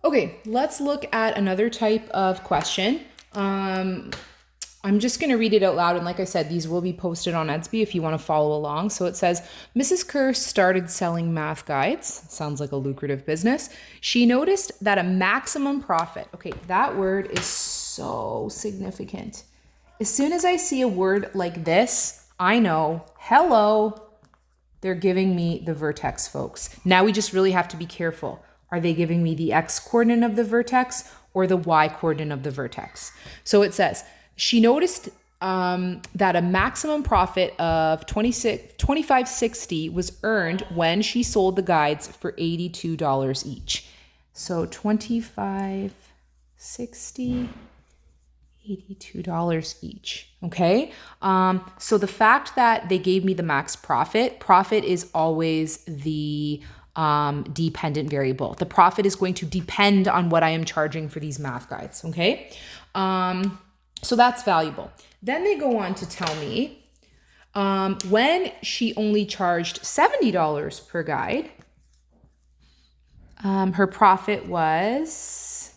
Okay, let's look at another type of question. I'm just going to read it out loud. And like I said, these will be posted on Edsby if you want to follow along. So it says, Mrs. Kerr started selling math guides. Sounds like a lucrative business. She noticed that a maximum profit. Okay, that word is so significant. As soon as I see a word like this, I know, hello, they're giving me the vertex, folks. Now we just really have to be careful. Are they giving me the x coordinate of the vertex or the y coordinate of the vertex? So it says, she noticed that a maximum profit of $25.60 was earned when she sold the guides for $82 each. So $25.60, $82 each. Okay. So the fact that they gave me the max profit is always the dependent variable. The profit is going to depend on what I am charging for these math guides. Okay. So that's valuable. Then they go on to tell me when she only charged $70 per guide, her profit was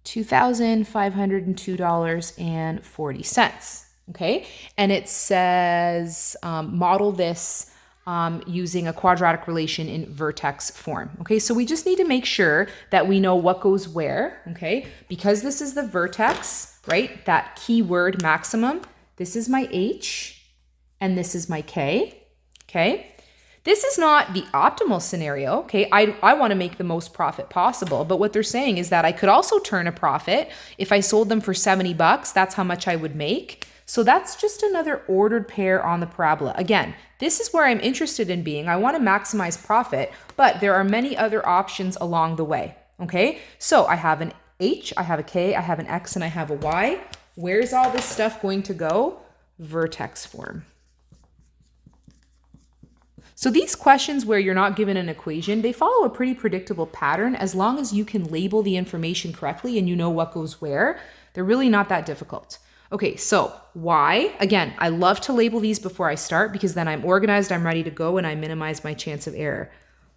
$2,502.40. Okay. And it says model this using a quadratic relation in vertex form. Okay, so we just need to make sure that we know what goes where. Okay, because this is the vertex, right? That keyword maximum. This is my H and this is my K. Okay, this is not the optimal scenario. Okay, I want to make the most profit possible, but what they're saying is that I could also turn a profit if I sold them for $70. That's how much I would make. So that's just another ordered pair on the parabola. Again, this is where I'm interested in being. I want to maximize profit, but there are many other options along the way. Okay, so I have an H, I have a K, I have an X, and I have a Y. Where's all this stuff going to go? Vertex form. So these questions where you're not given an equation, they follow a pretty predictable pattern. As long as you can label the information correctly and you know what goes where, they're really not that difficult. Okay, so Y, again, I love to label these before I start because then I'm organized, I'm ready to go, and I minimize my chance of error.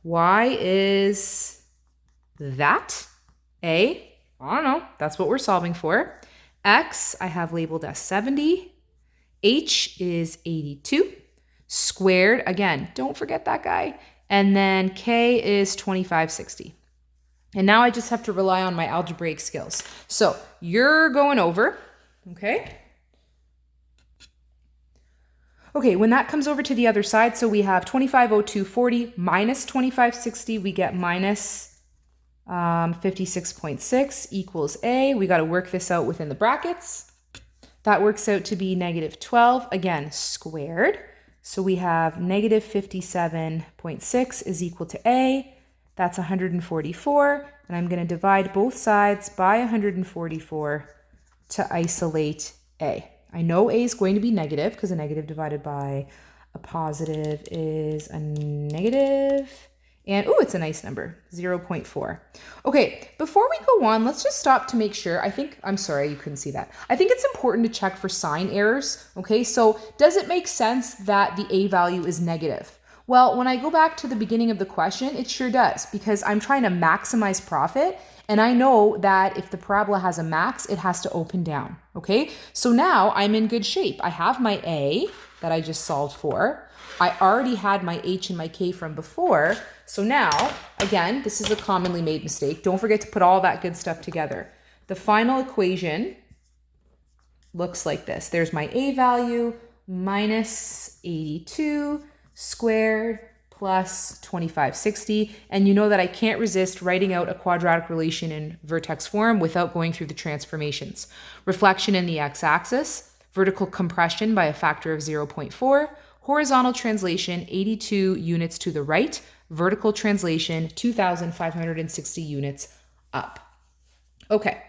Y is that. A, I don't know, that's what we're solving for. X, I have labeled as 70. H is 82. Squared, again, don't forget that guy. And then K is 2560. And now I just have to rely on my algebraic skills. So you're going over. Okay. Okay, when that comes over to the other side, so we have 2502.40 minus 2560, we get minus 56.6 equals A. We got to work this out within the brackets. That works out to be negative 12, again, squared. So we have negative 57.6 is equal to A. That's 144, and I'm going to divide both sides by 144 to isolate A. I know A is going to be negative because a negative divided by a positive is a negative. And, oh, it's a nice number, 0.4. Okay, before we go on, let's just stop to make sure. I'm sorry, you couldn't see that. I think it's important to check for sign errors. Okay, so does it make sense that the A value is negative? Well, when I go back to the beginning of the question, it sure does because I'm trying to maximize profit. And I know that if the parabola has a max, it has to open down, okay? So now I'm in good shape. I have my A that I just solved for. I already had my H and my K from before. So now, again, this is a commonly made mistake. Don't forget to put all that good stuff together. The final equation looks like this. There's my A value minus 82 squared plus 2560. And you know that I can't resist writing out a quadratic relation in vertex form without going through the transformations. Reflection in the x-axis, vertical compression by a factor of 0.4, horizontal translation 82 units to the right, vertical translation 2,560 units up. Okay.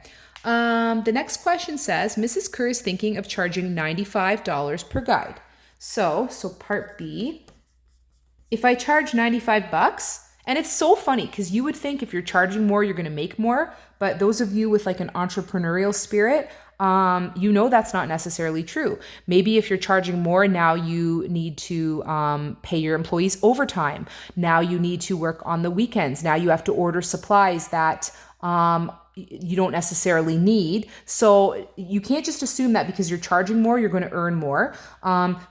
The next question says, Mrs. Kerr is thinking of charging $95 per guide. So part B, if I charge $95, and it's so funny because you would think if you're charging more, you're going to make more. But those of you with like an entrepreneurial spirit, you know that's not necessarily true. Maybe if you're charging more, now you need to pay your employees overtime. Now you need to work on the weekends. Now you have to order supplies that you don't necessarily need. So you can't just assume that because you're charging more, you're going to earn more.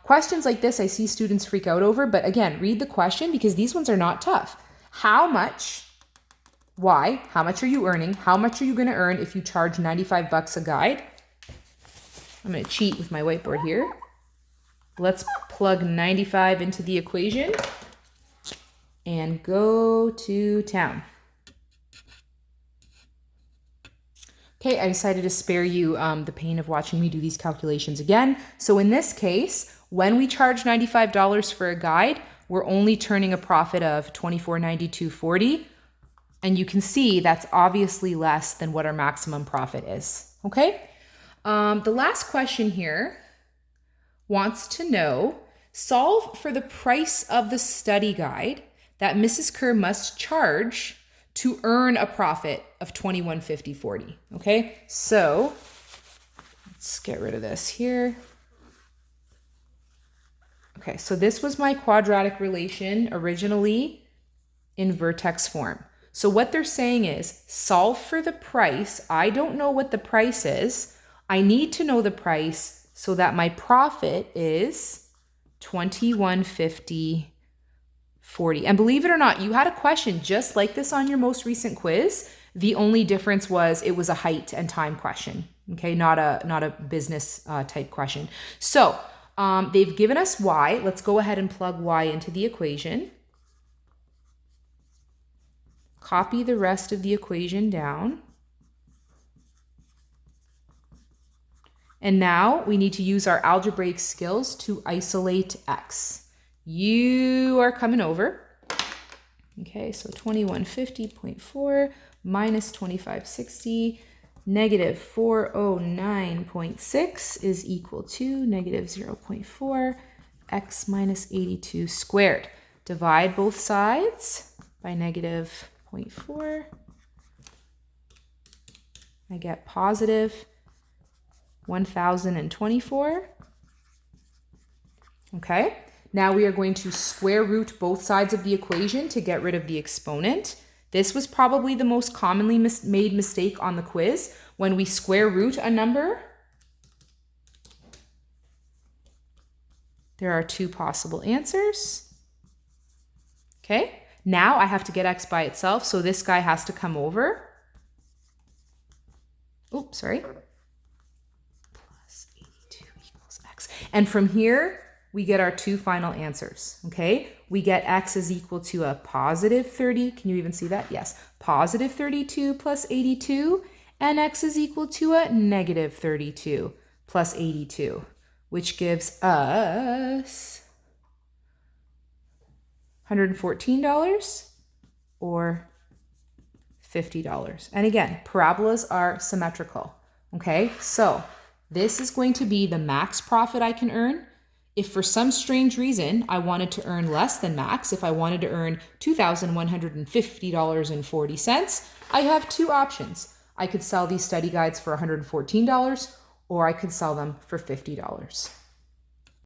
Questions like this, I see students freak out over, but again, read the question because these ones are not tough. How much, why, how much are you earning? How much are you going to earn if you charge $95 a guide? I'm going to cheat with my whiteboard here. Let's plug 95 into the equation and go to town. Okay, I decided to spare you the pain of watching me do these calculations again. So in this case, when we charge $95 for a guide, we're only turning a profit of $24.92.40. And you can see that's obviously less than what our maximum profit is. Okay, the last question here wants to know, solve for the price of the study guide that Mrs. Kerr must charge to earn a profit of $21.50.40. Okay, so let's get rid of this here. Okay, so this was my quadratic relation originally in vertex form. So what they're saying is solve for the price. I don't know what the price is. I need to know the price so that my profit is $21.50.40. And believe it or not, you had a question just like this on your most recent quiz. The only difference was it was a height and time question, okay, not a business type question. So they've given us y. Let's go ahead and plug y into the equation. Copy the rest of the equation down. And now we need to use our algebraic skills to isolate x. You are coming over. Okay, so 2150.4 minus 2560, negative 409.6 is equal to negative 0.4 x minus 82 squared. Divide both sides by negative 0.4. I get positive 1024. Okay. Now we are going to square root both sides of the equation to get rid of the exponent. This was probably the most commonly made mistake on the quiz. When we square root a number, there are two possible answers. Okay, now I have to get x by itself, so this guy has to come over. Oops, sorry. Plus 82 equals x. And from here, we get our two final answers, okay? We get x is equal to a positive 30. Can you even see that? Yes. Positive 32 plus 82. And x is equal to a negative 32 plus 82, which gives us $114 or $50. And again, parabolas are symmetrical, okay? So this is going to be the max profit I can earn. If for some strange reason I wanted to earn less than max, if I wanted to earn $2,150.40, I have two options. I could sell these study guides for $114 or I could sell them for $50.